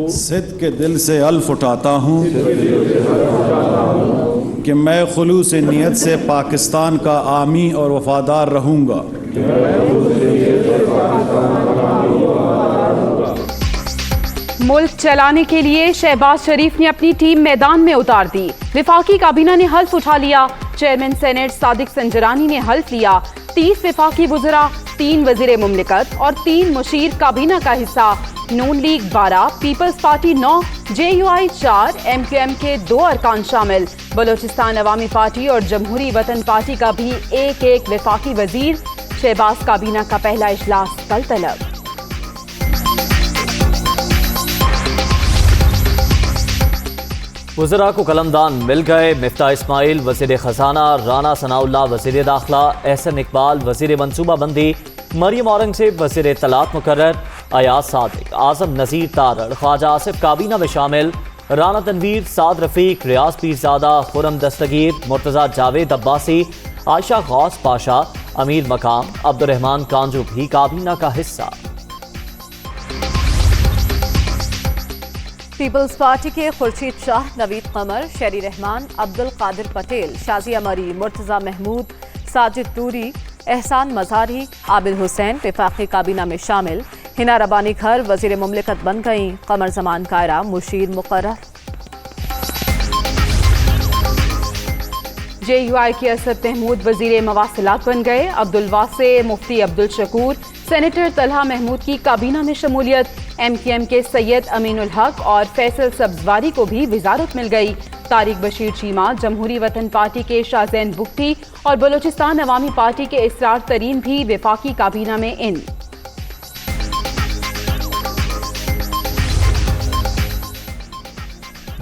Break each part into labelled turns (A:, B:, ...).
A: सिद्क़ के दिल से अल्फ उठाता हूँ कि मैं खुलूस नियत से पाकिस्तान का आमी और वफादार रहूँगा।
B: मुल्क चलाने के लिए शहबाज शरीफ ने अपनी टीम मैदान में उतार दी। विफाकी काबीना ने हल्फ उठा लिया। चेयरमैन सेनेट सादिक संजरानी ने हल्फ लिया। 30 विफाकी वज़रा, 3 वज़ीर मुमलिकत और 3 मुशीर काबीना का हिस्सा। नून league 12, peoples party 9, JUI 4, MQM के 2 अरकान शामिल। बलोचिस्तान अवामी पार्टी और जमहूरी वतन पार्टी का भी एक विफाकी वजीर। शहबाज काबीना का पहला इजलास कल तलब।
C: वज़रा को कलमदान मिल गए। मिफ्ता इस्माइल वज़ीर ख़जाना, राना सनाउल्लाह वज़ीर दाखिला, एहसन इकबाल वज़ीर मनसूबाबंदी, मरियम औरंगज़ेब वज़ीर इत्तलात मुकर्रर, अयाज सादिक, आज़म नज़ीर तारड़, ख्वाजा आसिफ काबीना में शामिल। राना तनवीर, साद रफ़ीक, रियाज पीरज़ादा, खुरम दस्तगीर, मुर्तज़ा जावेद अब्बासी, आयशा गौस पाशा, अमीर मकाम, अब्दुर्रहमान कांजू भी काबीना का हिस्सा।
D: पीपल्स पार्टी के खुर्शीद शाह, नवीद कमर, शेरी रहमान, अब्दुल कादिर पटेल, शाजिया मरी, मुर्तज़ा महमूद, साजिद दूरी, एहसान मज़ारी, आबिद हुसैन विफाकी काबीना में शामिल। हिना रबानी घर वज़ीर मुमलिकत बन गईं। कमर जमान कायरा मुशीर मुकर्रर।
B: JUI के असद महमूद वज़ीर मवासिलात बन गए। अब्दुल वासे, मुफ्ती अब्दुल शकूर, सेनेटर तलहा महमूद की काबीना में शमूलियत। MQM के सैयद अमीनुल हक और फैसल सब्जवारी को भी वजारत मिल गई। तारिक बशीर चीमा, जमहूरी वतन पार्टी के शाहजैन बुख्ती और बलोचिस्तान अवामी पार्टी के इसरार तरीन भी विफाकी काबीना में इन।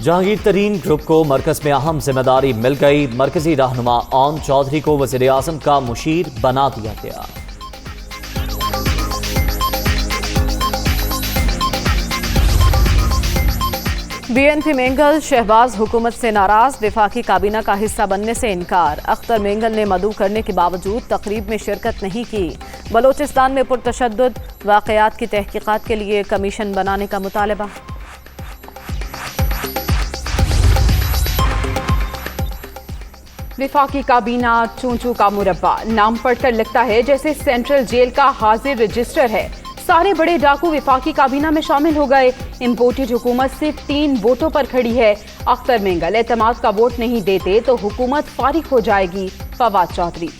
C: जहांगीर तरीन ग्रुप को मरकज में अहम जिम्मेदारी मिल गई। मरकजी रहनुमा ओम चौधरी को वज़ीर आज़म का मुशीर बना दिया गया।
D: BNP मेंगल, शहबाज हुकूमत से नाराज, विफाकी काबीना का हिस्सा बनने से इनकार। अख्तर मेंगल ने मदऊ करने के बावजूद तकरीब में शिरकत नहीं की। बलोचिस्तान में पुरतशद्दुद वाक़यात की तहकीकात के लिए कमीशन बनाने का मुतालबा।
B: विफाकी काबीना चूंचू का मुरब्बा। नाम पढ़कर लगता है जैसे सेंट्रल जेल का हाजिर रजिस्टर है। सारे बड़े डाकू विफाकी काबीना में शामिल हो गए। इम्पोर्टेड हुकूमत सिर्फ 3 वोटों पर खड़ी है। अख्तर मेंगल एतमाद का वोट नहीं देते तो हुकूमत फारिग हो जाएगी। फवाद चौधरी।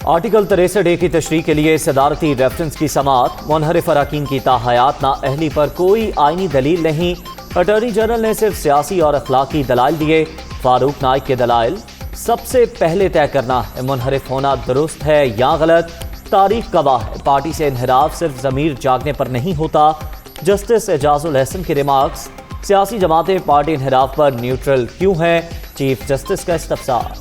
C: आर्टिकल 63A की तशरीह के लिए सदारती रेफरेंस की समाअत। मुनहरिफ अरकान की ताहयात नाअहली पर कोई आईनी दलील नहीं। अटॉर्नी जनरल ने सिर्फ सियासी और अखलाकी दलाइल दिए। फारूक नाइक के दलाइल सबसे पहले तय करना है मुनहरिफ होना दुरुस्त है या गलत। तारीख गवाह है पार्टी से इन्हिराफ सिर्फ ज़मीर जागने पर नहीं होता। जस्टिस एजाजुल हसन के रिमार्क्स। सियासी जमातें पार्टी इन्हिराफ पर न्यूट्रल क्यों हैं? चीफ जस्टिस का इस्तफसार।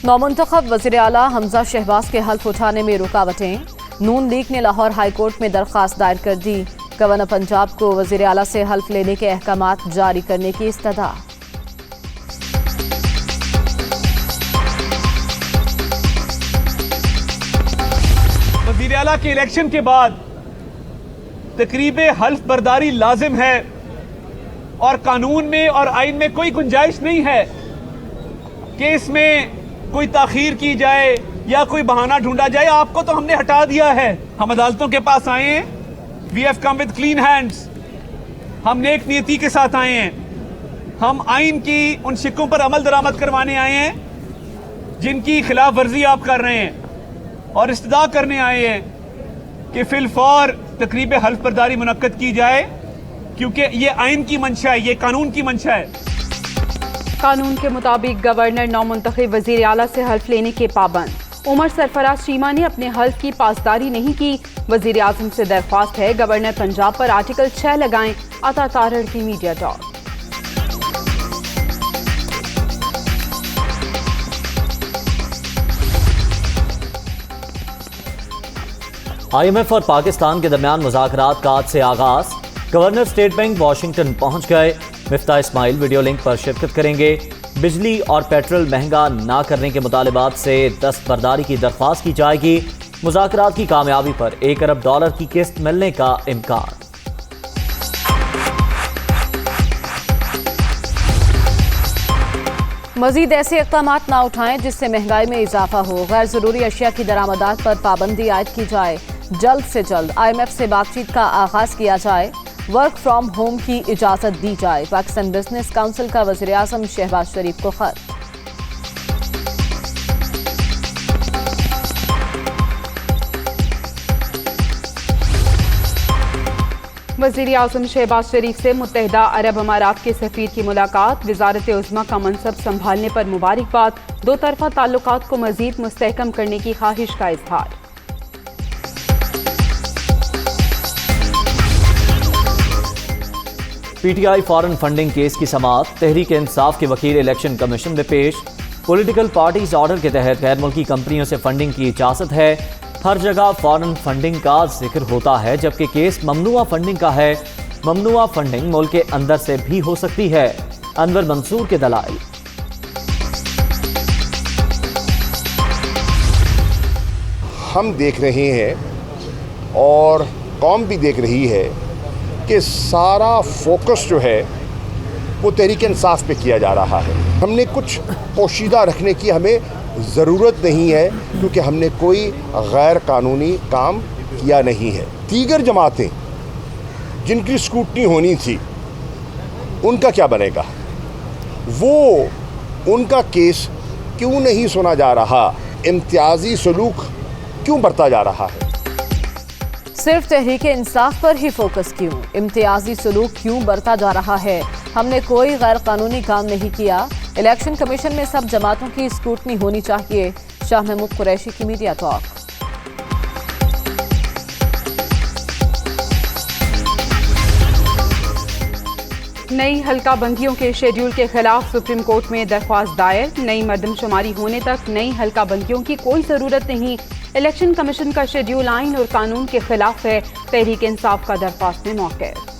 D: नौमुंतखब वज़ीर आला हमजा शहबाज के हल्फ उठाने में रुकावटें। नून लीग ने लाहौर हाई कोर्ट में दरख्वास्त दायर कर दी। गवर्नर पंजाब को वज़ीर आला से हल्फ लेने के अहकामात जारी करने की इस्तदा।
E: वज़ीर आला के इलेक्शन के बाद तकरीब हल्फ बर्दारी लाजिम है और कानून में और आइन में कोई गुंजाइश नहीं है कि इसमें कोई ताखीर की जाए या कोई बहाना ढूंढा जाए। आपको तो हमने हटा दिया है। हम अदालतों के पास आए हैं। We have come with clean hands. हम नेक नीयति के साथ आए हैं। हम आइन की उन शिक्कों पर अमल दरामद करवाने आए हैं जिनकी खिलाफ वर्जी आप कर रहे हैं और इस्तदा करने आए हैं कि फिलफौर तकरीब हल्फ बर्दारी मुनक्कद की जाए क्योंकि ये आइन की मंशा है, ये कानून की मंशा है।
B: कानून के मुताबिक गवर्नर नौमुंतखब वज़ीर आला से हल्फ लेने के पाबंद। उमर सरफराज चीमा ने अपने हल्फ की पासदारी नहीं की। वज़ीर आज़म से दरख्वास्त है गवर्नर पंजाब पर आर्टिकल 6 लगाएं। अता तारड़ की मीडिया टॉक।
C: IMF और पाकिस्तान के दरमियान मुज़ाकरात का आज से आगाज। गवर्नर स्टेट बैंक वाशिंगटन पहुंच गए। मिफ्ता इस्माइल वीडियो लिंक पर शिरकत करेंगे। बिजली और पेट्रोल महंगा ना करने के मुतालिबात से दस्तबरदारी की दरख्वास्त की जाएगी। मुज़ाकरात की कामयाबी पर $1 अरब की किस्त मिलने का इम्कान।
D: मजीद ऐसे इक़दाम ना उठाएं जिससे महंगाई में इजाफा हो। गैर जरूरी अशिया की दरामदात पर पाबंदी आयद की जाए। जल्द से जल्द IMF से बातचीत का आगाज किया जाए। वर्क फ्रॉम होम की इजाजत दी जाए। पाकिस्तान बिजनेस काउंसिल का वज़ीर आज़म शहबाज शरीफ को खत।
B: वज़ीर आज़म शहबाज शरीफ से मुत्तहिदा अरब अमारात के सफ़ीर की मुलाकात। वज़ारत उज़्मा का मनसब संभालने पर मुबारकबाद। दो तरफ़ा ताल्लुकात को मज़ीद मुस्तहकम करने की ख्वाहिश का इज़हार।
C: PTI फॉरेन फंडिंग केस की समाअत। तहरीक इंसाफ के वकील इलेक्शन कमीशन में पेश। पॉलिटिकल पार्टीज ऑर्डर के तहत गैर मुल्की कंपनियों से फंडिंग की इजाज़त है। हर जगह फॉरेन फंडिंग का जिक्र होता है, जबकि केस ममनुआ फंडिंग का है। ममनुआ फंडिंग मुल्क के अंदर से भी हो सकती है। अनवर मंसूर के दलाइल।
F: हम देख रहे हैं और कौम भी देख रही है कि सारा फोकस जो है वो तहरीक इंसाफ पे किया जा रहा है। हमने कुछ पोशीदा रखने की हमें ज़रूरत नहीं है, क्योंकि हमने कोई गैर कानूनी काम किया नहीं है। दीगर जमातें जिनकी स्क्रूटनी होनी थी उनका क्या बनेगा? उनका केस क्यों नहीं सुना जा रहा? इम्तियाजी सलूक क्यों बढ़ता जा रहा है?
D: सिर्फ तहरीक इंसाफ पर ही फोकस क्यों? इम्तियाजी सलूक क्यों बढ़ता जा रहा है? हमने कोई गैर कानूनी काम नहीं किया। इलेक्शन कमीशन में सब जमातों की स्क्रूटनी होनी चाहिए। शाह महमूद कुरैशी की मीडिया टॉक।
B: नई हल्का बंदियों के शेड्यूल के खिलाफ सुप्रीम कोर्ट में दरख्वास्त दायर। नई मर्दमशुमारी होने तक नई हल्का बंदियों की कोई जरूरत नहीं। इलेक्शन कमीशन का शेड्यूल आइन और कानून के खिलाफ है। तहरीक इंसाफ का दरख्वास्त में मौक़िफ़।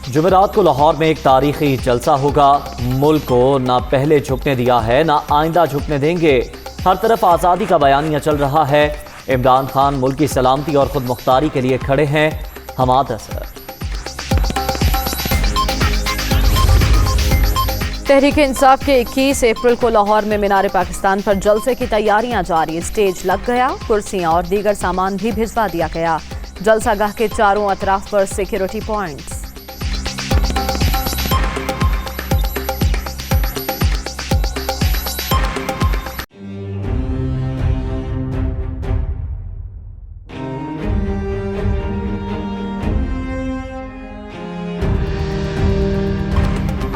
C: जुमेरात को लाहौर में एक तारीखी जलसा होगा। मुल्क को ना पहले झुकने दिया है, ना आइंदा झुकने देंगे। हर तरफ आज़ादी का बयानिया चल रहा है। इमरान खान मुल्क की सलामती और खुद मुख्तारी के लिए खड़े हैं। हमाद असर।
D: तहरीक इंसाफ के 21 अप्रैल को लाहौर में मीनार पाकिस्तान पर जलसे की तैयारियां जारी। स्टेज लग गया, कुर्सियां और दीगर सामान भी भिजवा दिया गया। जलसागाह के चारों अतराफ पर सिक्योरिटी पॉइंट्स।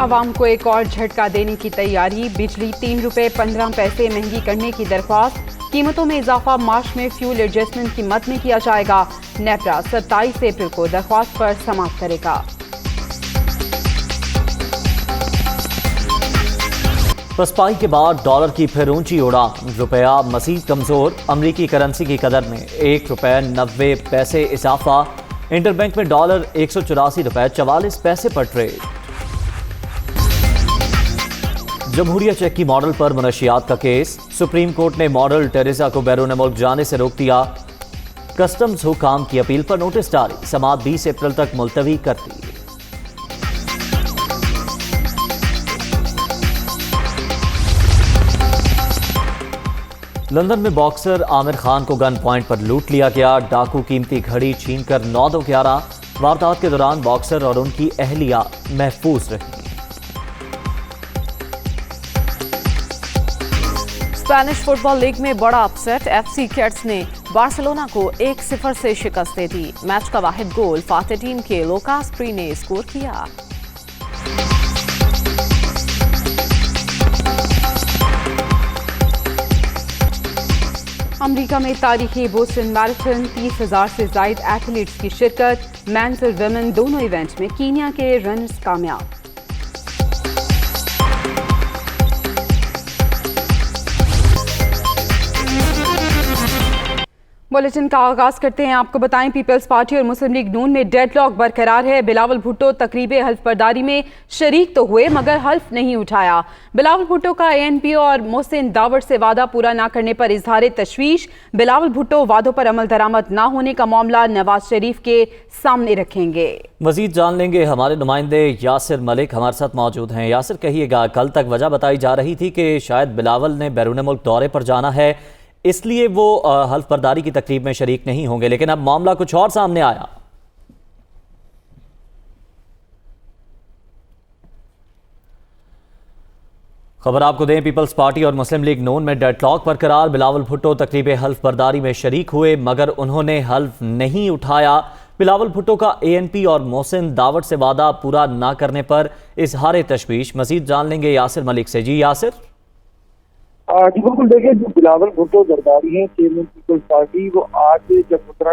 B: आवाम को एक और झटका देने की तैयारी। बिजली ₹3.15 महंगी करने की दरख्वास्त। कीमतों में इजाफा मार्च में फ्यूल एडजस्टमेंट की मद में किया जाएगा। नेपरा 27 अप्रैल को दरख्वास्त पर समाप्त करेगा।
C: पसपाई के बाद डॉलर की फिर ऊंची उड़ान। रुपया मजीद कमजोर। अमरीकी करेंसी की कदर में ₹1.90 इजाफा। इंटरबैंक में डॉलर ₹184.44 पर ट्रेड। जमहूरिया चेक की मॉडल पर मुनशियात का केस। सुप्रीम कोर्ट ने मॉडल टेरेसा को बैरून मुल्क जाने से रोक दिया। कस्टम्स हुकाम की अपील पर नोटिस जारी। समाअत 20 अप्रैल तक मुलतवी कर दी। लंदन में बॉक्सर आमिर खान को गन पॉइंट पर लूट लिया गया। डाकू कीमती घड़ी छीनकर 9-11। वारदात के दौरान बॉक्सर और उनकी अहलिया महफूज रही।
D: स्पेनिश फुटबॉल लीग में बड़ा अपसेट। FC कैट्स ने बार्सिलोना को 1-0 से शिकस्त दे दी। मैच का वाहिद गोल फाते टीम के लोकास प्री ने स्कोर किया।
B: अमेरिका में तारीखी बोस्टन मैराथन 30,000 से जायद एथलीट्स की शिरकत। मेंस और वुमेन दोनों इवेंट्स में कीनिया के रनर्स कामयाब। बुलेटिन का आगाज करते हैं। आपको बताएं, पीपल्स पार्टी और मुस्लिम लीग नून में डेडलॉक बरकरार है। बिलावल भुट्टो तकरीबे हल्फ बर्दारी में शरीक तो हुए मगर हल्फ नहीं उठाया। बिलावल भुट्टो का ANP और मोहसिन दावड़ से वादा पूरा न करने पर इजहार तशवीश। बिलावल भुट्टो वादों पर अमल दरामद न होने का मामला नवाज शरीफ के सामने रखेंगे।
C: मजीद जान लेंगे, हमारे नुमाइंदे यासिर मलिक हमारे साथ मौजूद हैं। यासिर, कहिएगा, कल तक वजह बताई जा रही थी कि शायद बिलावल ने बैरून मुल्क दौरे पर जाना है, इसलिए वो हल्फ बर्दारी की तकरीब में शरीक नहीं होंगे, लेकिन अब मामला कुछ और सामने आया। खबर आपको दें, पीपल्स पार्टी और मुस्लिम लीग नून में डेडलॉक बरकरार। बिलावल भुट्टो तकरीब हल्फ बर्दारी में शरीक हुए मगर उन्होंने हल्फ नहीं उठाया। बिलावल भुट्टो का ANP और मोहसिन दावड़ से वादा पूरा ना करने पर इजहार तशवीश। मजीद जान लेंगे यासिर मलिक से। जी यासिर।
G: जी बिल्कुल, देखिए, जो बिलावल भुट्टो जरदारी हैं चेयरमैन पीपल्स पार्टी, वो आज जब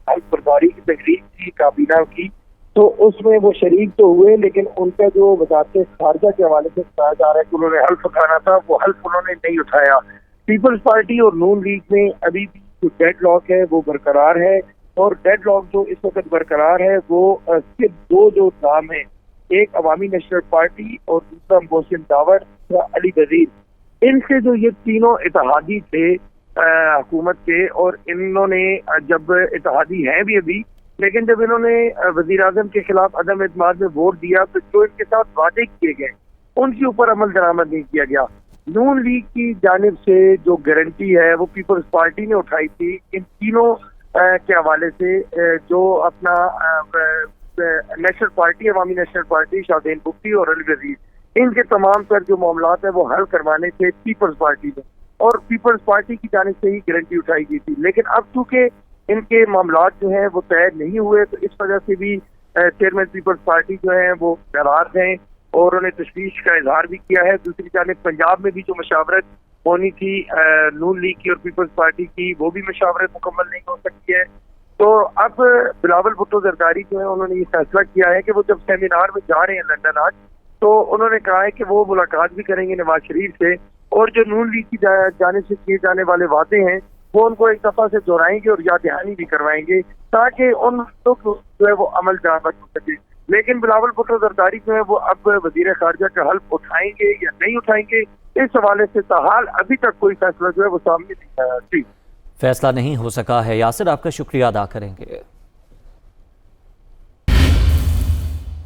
G: हल्फ बर्दारी की तकरीब थी काबीना की, तो उसमें वो शरीक तो हुए, लेकिन उनका जो वजारत खारजा के हवाले से बताया जा रहा है कि उन्होंने हल्फ उठाना था, वो हल्फ उन्होंने नहीं उठाया। पीपल्स पार्टी और नून लीग में अभी भी जो डेडलॉक है वो बरकरार है, और डेडलॉक जो इस वक्त बरकरार है वो सिर्फ दो जो नाम है, एक अवामी नेशनल पार्टी और दूसरा मोहसिन दावड़, अली वजीर। इनसे जो ये तीनों इत्तेहादी थे हुकूमत के, और इन्होंने जब इत्तेहादी हैं भी अभी, लेकिन जब इन्होंने वजीर आजम के खिलाफ अदम एतमाद में वोट दिया तो जो इनके साथ वादे किए गए उनके ऊपर अमल दरामद नहीं किया गया। नून लीग की जानिब से जो गारंटी है वो पीपल्स पार्टी ने उठाई थी इन तीनों के हवाले से, जो अपना नेशनल पार्टी, अवामी नेशनल पार्टी, शाहदैन बुख्ती और अली वजीर, इनके तमाम तर जो मामलात है वो हल करवाने थे पीपल्स पार्टी ने, और पीपल्स पार्टी की जानिब से ही गारंटी उठाई गई थी। लेकिन अब चूंकि इनके मामलात जो हैं वो तय नहीं हुए, तो इस वजह से भी चेयरमैन पीपल्स पार्टी जो है वो नाराज हैं और उन्होंने तशवीश का इजहार भी किया है। दूसरी जानिब पंजाब में भी जो मशावरत होनी थी नून लीग की और पीपल्स पार्टी की, वो भी मशावरत मुकम्मल नहीं हो सकती है। तो अब बिलावल भुट्टो जरदारी जो है उन्होंने ये फैसला किया है कि वो जब सेमिनार में जा रहे हैं लंदन आज, तो उन्होंने कहा है कि वो मुलाकात भी करेंगे नवाज शरीफ से, और जो नून लीग की जाने से किए जाने वाले वादे हैं वो उनको एक दफा से दोहराएंगे और याद दहानी भी करवाएंगे, ताकि उन लोग जो है वो अमल दरामद हो सके। लेकिन बिलावल भुट्टो जरदारी जो है वो अब वजीर खारजा का हल्फ उठाएंगे या नहीं उठाएंगे, इस हवाले से ताहाल अभी तक कोई फैसला जो है वो सामने नहीं आया।
C: फैसला नहीं हो सका है। यासिर, आपका शुक्रिया अदा करेंगे।